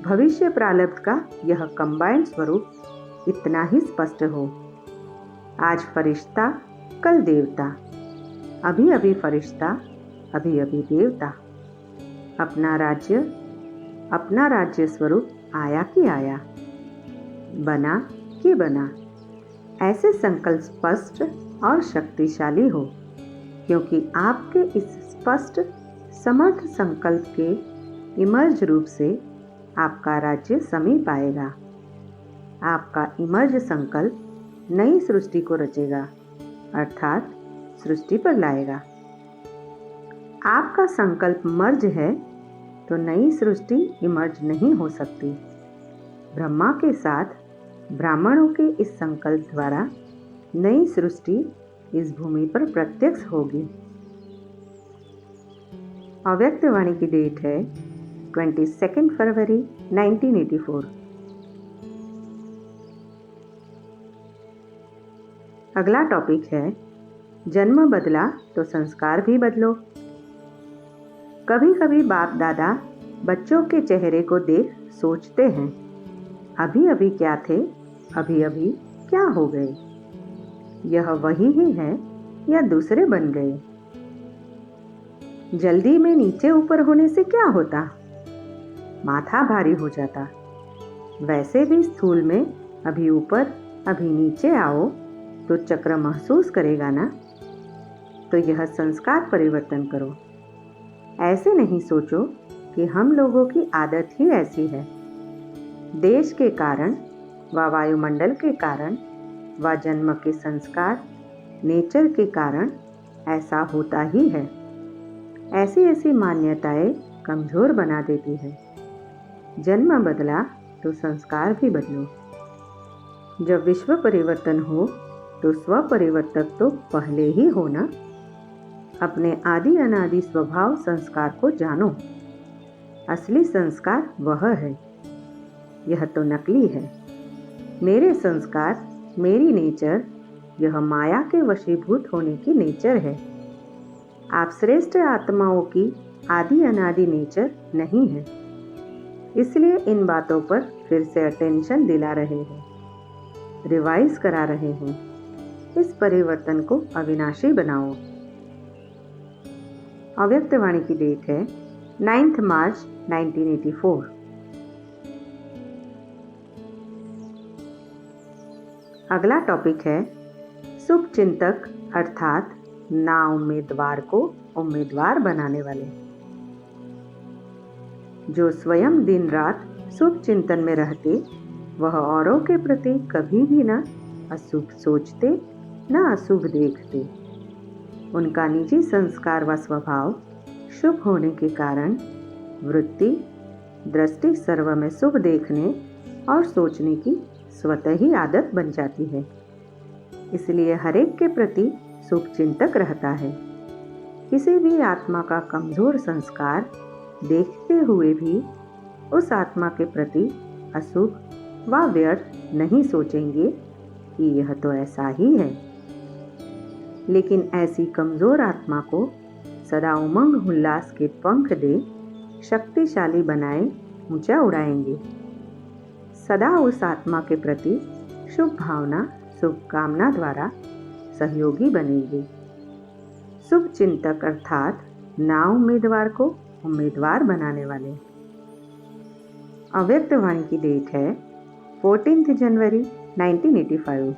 भविष्य प्रारब्ध का यह कंबाइंड स्वरूप इतना ही स्पष्ट हो। आज फरिश्ता, कल देवता, अभी अभी फरिश्ता, अभी अभी देवता। अपना राज्य स्वरूप आया कि आया, बना कि बना। ऐसे संकल्प स्पष्ट और शक्तिशाली हो, क्योंकि आपके इस स्पष्ट समर्थ संकल्प के इमर्ज रूप से आपका राज्य समीप आएगा। आपका इमर्ज संकल्प नई सृष्टि को रचेगा, अर्थात सृष्टि पर लाएगा। आपका संकल्प मर्ज है तो नई सृष्टि इमर्ज नहीं हो सकती। ब्रह्मा के साथ ब्राह्मणों के इस संकल्प द्वारा नई सृष्टि इस भूमि पर प्रत्यक्ष होगी। अव्यक्तवाणी की डेट है 22 फरवरी 1984। अगला टॉपिक है जन्म बदला तो संस्कार भी बदलो। कभी कभी बाप दादा बच्चों के चेहरे को देख सोचते हैं, अभी अभी क्या थे, अभी अभी क्या हो गए। यह वही ही है या दूसरे बन गए। जल्दी में नीचे ऊपर होने से क्या होता, माथा भारी हो जाता। वैसे भी स्थूल में अभी ऊपर अभी नीचे आओ तो चक्र महसूस करेगा ना। तो यह संस्कार परिवर्तन करो। ऐसे नहीं सोचो कि हम लोगों की आदत ही ऐसी है। देश के कारण व वायुमंडल के कारण व जन्म के संस्कार नेचर के कारण ऐसा होता ही है। ऐसी ऐसी मान्यताएं कमजोर बना देती है। जन्म बदला तो संस्कार भी बदलो। जब विश्व परिवर्तन हो तो स्व परिवर्तक तो पहले ही हो ना। अपने आदि अनादि स्वभाव संस्कार को जानो। असली संस्कार वह है, यह तो नकली है। मेरे संस्कार, मेरी नेचर, यह माया के वशीभूत होने की नेचर है। आप श्रेष्ठ आत्माओं की आदि अनादि नेचर नहीं है। इसलिए इन बातों पर फिर से अटेंशन दिला रहे हैं, रिवाइज करा रहे हैं। इस परिवर्तन को अविनाशी बनाओ। अव्यक्तवाणी की डेट है 9 मार्च 1984। अगला टॉपिक है शुभ चिंतक अर्थात ना उम्मीदवार को उम्मीदवार बनाने वाले। जो स्वयं दिन रात शुभ चिंतन में रहते, वह औरों के प्रति कभी भी न अशुभ सोचते न अशुभ देखते। उनका निजी संस्कार व स्वभाव शुभ होने के कारण वृत्ति दृष्टि सर्व में शुभ देखने और सोचने की स्वतः ही आदत बन जाती है। इसलिए हरेक के प्रति शुभ चिंतक रहता है। किसी भी आत्मा का कमजोर संस्कार देखते हुए भी उस आत्मा के प्रति अशुभ व व्यर्थ नहीं सोचेंगे कि यह तो ऐसा ही है। लेकिन ऐसी कमजोर आत्मा को सदा उमंग उल्लास के पंख दे शक्तिशाली बनाए ऊंचा उड़ाएंगे। सदा उस आत्मा के प्रति शुभ भावना शुभकामना द्वारा सहयोगी बनेंगे। शुभ चिंतक अर्थात ना उम्मीदवार को उम्मीदवार बनाने वाले। अव्यक्तवाणी की डेट है 14 जनवरी 1985।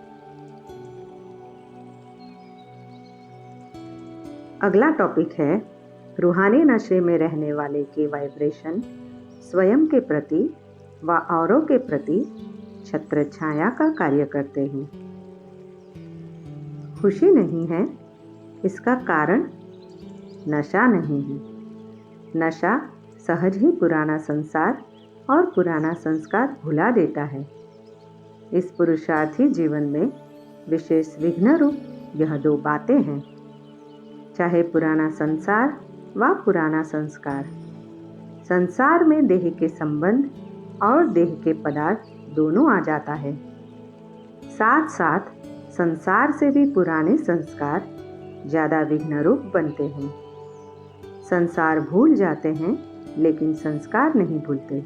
अगला टॉपिक है रूहानी नशे में रहने वाले के वाइब्रेशन स्वयं के प्रति व औरों के प्रति छत्र छाया का कार्य करते हैं। खुशी नहीं है, इसका कारण नशा नहीं है। नशा सहज ही पुराना संसार और पुराना संस्कार भुला देता है। इस पुरुषार्थी जीवन में विशेष विघ्न रूप यह दो बातें हैं, चाहे पुराना संसार व पुराना संस्कार। संसार में देह के संबंध और देह के पदार्थ दोनों आ जाता है। साथ साथ संसार से भी पुराने संस्कार ज़्यादा विघ्न रूप बनते हैं। संसार भूल जाते हैं लेकिन संस्कार नहीं भूलते।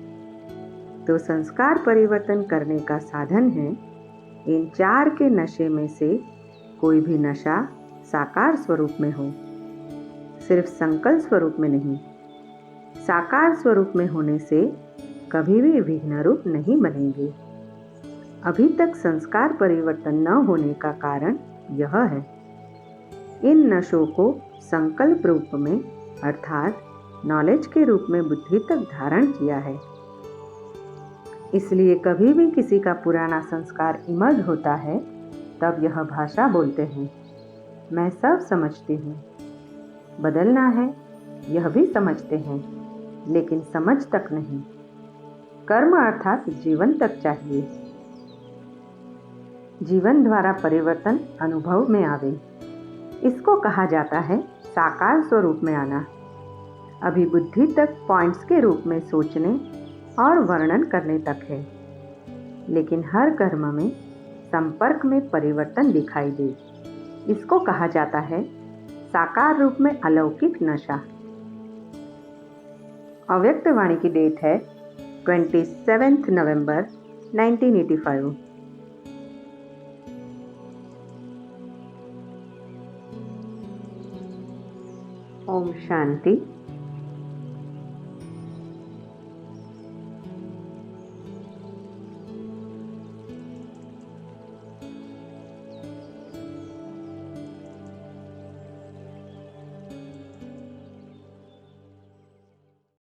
तो संस्कार परिवर्तन करने का साधन है इन चार के नशे में से कोई भी नशा साकार स्वरूप में हो, सिर्फ संकल्प स्वरूप में नहीं। साकार स्वरूप में होने से कभी भी विघ्न रूप नहीं बनेंगे। अभी तक संस्कार परिवर्तन न होने का कारण यह है। इन नशों को संकल्प रूप में अर्थात नॉलेज के रूप में बुद्धि तक धारण किया है। इसलिए कभी भी किसी का पुराना संस्कार इमर्ज होता है तब यह भाषा बोलते हैं, मैं सब समझती हूँ। बदलना है यह भी समझते हैं, लेकिन समझ तक नहीं। कर्म अर्थात जीवन तक चाहिए। जीवन द्वारा परिवर्तन अनुभव में आवे, इसको कहा जाता है साकार स्वरूप में आना। अभी बुद्धि तक पॉइंट्स के रूप में सोचने और वर्णन करने तक है, लेकिन हर कर्म में संपर्क में परिवर्तन दिखाई दे, इसको कहा जाता है साकार रूप में अलौकिक नशा। अव्यक्त वाणी की डेट है 27 नवंबर 1985। ओम शांति।